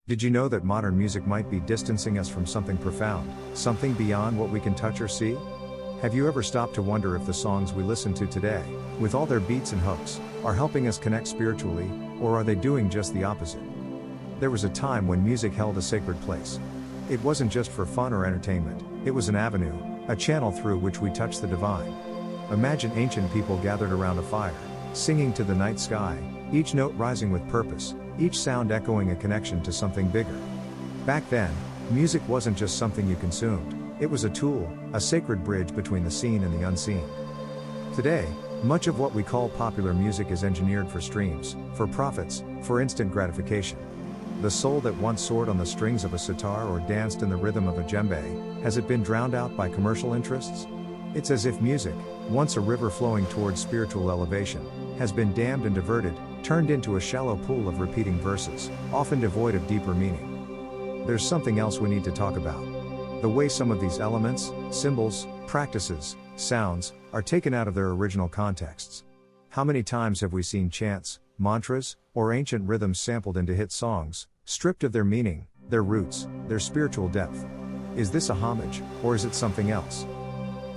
Did you know that modern music might be distancing us from something profound, something beyond what we can touch or see? Have you ever stopped to wonder if the songs we listen to today, with all their beats and hooks, are helping us connect spiritually, or are they doing just the opposite? There was a time when music held a sacred place. It wasn't just for fun or entertainment, it was an avenue, a channel through which we touched the divine. Imagine ancient people gathered around a fire, singing to the night sky, each note rising with purpose, each sound echoing a connection to something bigger. Back then, music wasn't just something you consumed, it was a tool, a sacred bridge between the seen and the unseen. Today, much of what we call popular music is engineered for streams, for profits, for instant gratification. The soul that once soared on the strings of a sitar or danced in the rhythm of a djembe, has it been drowned out by commercial interests? It's as if music, once a river flowing towards spiritual elevation, has been dammed and diverted, turned into a shallow pool of repeating verses, often devoid of deeper meaning. There's something else we need to talk about. The way some of these elements, symbols, practices, sounds, are taken out of their original contexts. How many times have we seen chants, mantras, or ancient rhythms sampled into hit songs, stripped of their meaning, their roots, their spiritual depth? Is this a homage, or is it something else?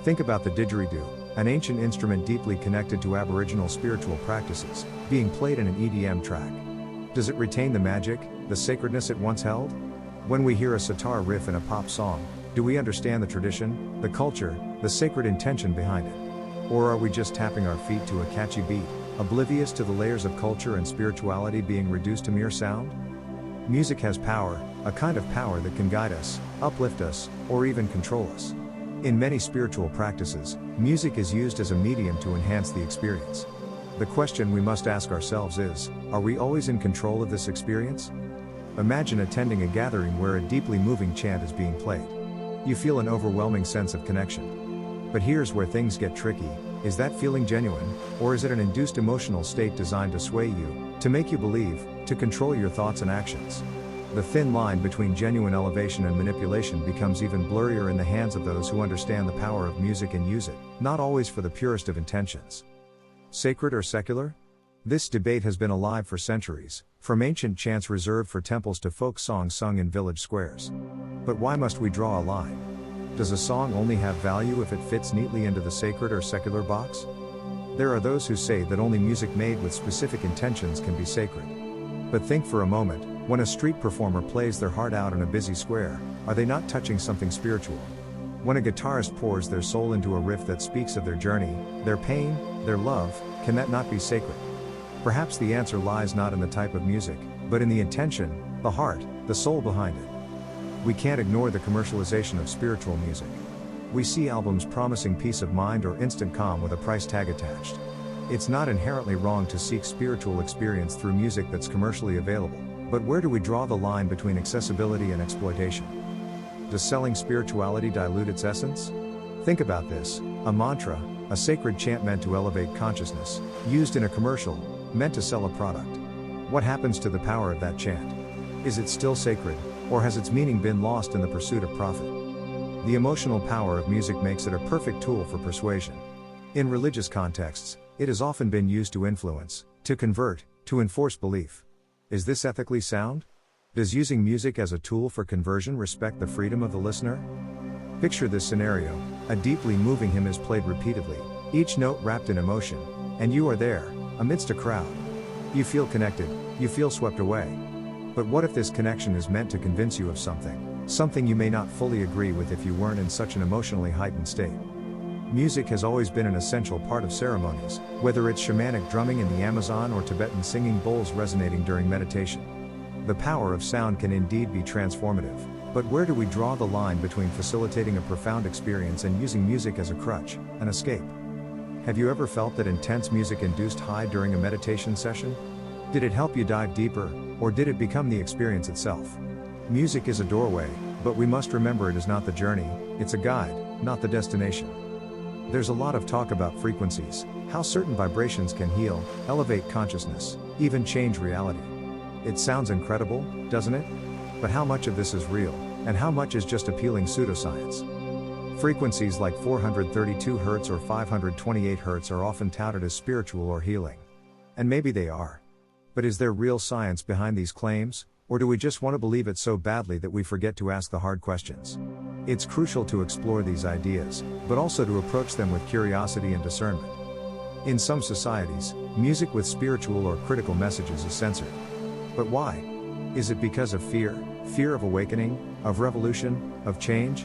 Think about the didgeridoo, an ancient instrument deeply connected to Aboriginal spiritual practices, being played in an EDM track. Does it retain the magic, the sacredness it once held? When we hear a sitar riff in a pop song, do we understand the tradition, the culture, the sacred intention behind it? Or are we just tapping our feet to a catchy beat, oblivious to the layers of culture and spirituality being reduced to mere sound? Music has power, a kind of power that can guide us, uplift us, or even control us. In many spiritual practices, music is used as a medium to enhance the experience. The question we must ask ourselves is, are we always in control of this experience? Imagine attending a gathering where a deeply moving chant is being played. You feel an overwhelming sense of connection. But here's where things get tricky: is that feeling genuine, or is it an induced emotional state designed to sway you, to make you believe, to control your thoughts and actions? The thin line between genuine elevation and manipulation becomes even blurrier in the hands of those who understand the power of music and use it, not always for the purest of intentions. Sacred or secular? This debate has been alive for centuries, from ancient chants reserved for temples to folk songs sung in village squares. But why must we draw a line? Does a song only have value if it fits neatly into the sacred or secular box? There are those who say that only music made with specific intentions can be sacred. But think for a moment, when a street performer plays their heart out in a busy square, are they not touching something spiritual? When a guitarist pours their soul into a riff that speaks of their journey, their pain, their love, can that not be sacred? Perhaps the answer lies not in the type of music, but in the intention, the heart, the soul behind it. We can't ignore the commercialization of spiritual music. We see albums promising peace of mind or instant calm with a price tag attached. It's not inherently wrong to seek spiritual experience through music that's commercially available, but where do we draw the line between accessibility and exploitation? Does selling spirituality dilute its essence? Think about this: a mantra, a sacred chant meant to elevate consciousness, used in a commercial, meant to sell a product. What happens to the power of that chant? Is it still sacred, or has its meaning been lost in the pursuit of profit? The emotional power of music makes it a perfect tool for persuasion. In religious contexts, it has often been used to influence, to convert, to enforce belief. Is this ethically sound? Does using music as a tool for conversion respect the freedom of the listener? Picture this scenario: a deeply moving hymn is played repeatedly, each note wrapped in emotion, and you are there, amidst a crowd. You feel connected, you feel swept away. But what if this connection is meant to convince you of something you may not fully agree with if you weren't in such an emotionally heightened state? Music has always been an essential part of ceremonies, whether it's shamanic drumming in the Amazon or Tibetan singing bowls resonating during meditation. The power of sound can indeed be transformative, but where do we draw the line between facilitating a profound experience and using music as a crutch, an escape? Have you ever felt that intense music-induced high during a meditation session? Did it help you dive deeper, or did it become the experience itself? Music is a doorway, but we must remember it is not the journey, it's a guide, not the destination. There's a lot of talk about frequencies, how certain vibrations can heal, elevate consciousness, even change reality. It sounds incredible, doesn't it? But how much of this is real, and how much is just appealing pseudoscience? Frequencies like 432 Hz or 528 Hz are often touted as spiritual or healing. And maybe they are. But is there real science behind these claims, Or do we just want to believe it so badly that we forget to ask the hard questions? It's crucial to explore these ideas, but also to approach them with curiosity and discernment. In some societies, music with spiritual or critical messages is censored. But why? Is it because of fear? Fear of awakening, of revolution, of change?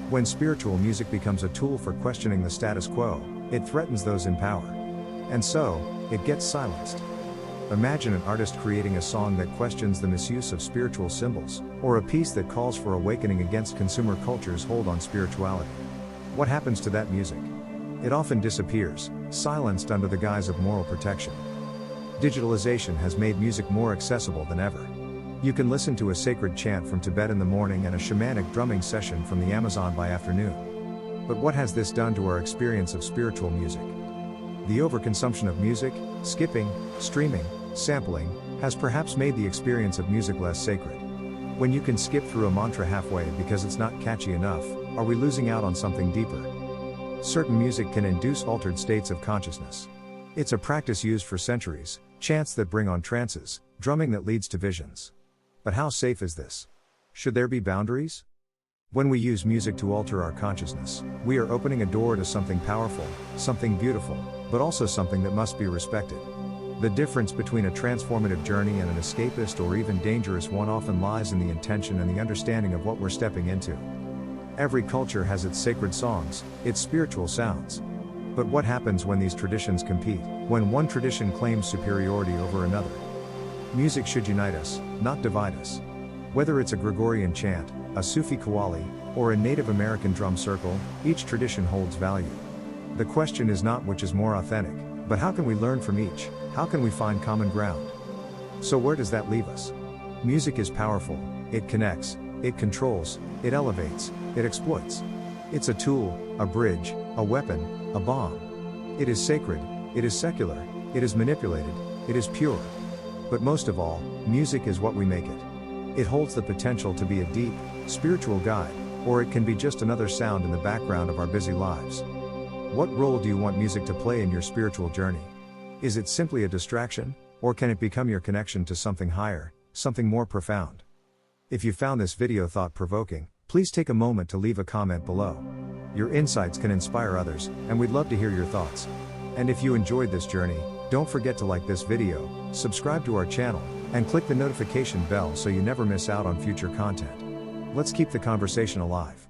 When spiritual music becomes a tool for questioning the status quo, it threatens those in power. And so, it gets silenced. Imagine an artist creating a song that questions the misuse of spiritual symbols, or a piece that calls for awakening against consumer culture's hold on spirituality. What happens to that music? It often disappears, silenced under the guise of moral protection. Digitalization has made music more accessible than ever. You can listen to a sacred chant from Tibet in the morning and a shamanic drumming session from the Amazon by afternoon. But what has this done to our experience of spiritual music? The overconsumption of music, skipping, streaming, sampling, has perhaps made the experience of music less sacred. When you can skip through a mantra halfway because it's not catchy enough, are we losing out on something deeper? Certain music can induce altered states of consciousness. It's a practice used for centuries, chants that bring on trances, drumming that leads to visions. But how safe is this? Should there be boundaries? When we use music to alter our consciousness, we are opening a door to something powerful, something beautiful, but also something that must be respected. The difference between a transformative journey and an escapist or even dangerous one often lies in the intention and the understanding of what we're stepping into. Every culture has its sacred songs, its spiritual sounds. But what happens when these traditions compete, when one tradition claims superiority over another? Music should unite us, not divide us. Whether it's a Gregorian chant, a Sufi qawwali, or a Native American drum circle, each tradition holds value. The question is not which is more authentic, but how can we learn from each? How can we find common ground? So where does that leave us? Music is powerful, it connects, it controls, it elevates, it exploits. It's a tool, a bridge, a weapon, a bomb. It is sacred, it is secular, it is manipulated, it is pure. But most of all, music is what we make it. It holds the potential to be a deep, spiritual guide, or it can be just another sound in the background of our busy lives. What role do you want music to play in your spiritual journey? Is it simply a distraction, or can it become your connection to something higher, something more profound? If you found this video thought-provoking, please take a moment to leave a comment below. Your insights can inspire others, and we'd love to hear your thoughts. And if you enjoyed this journey, don't forget to like this video, subscribe to our channel, and click the notification bell so you never miss out on future content. Let's keep the conversation alive.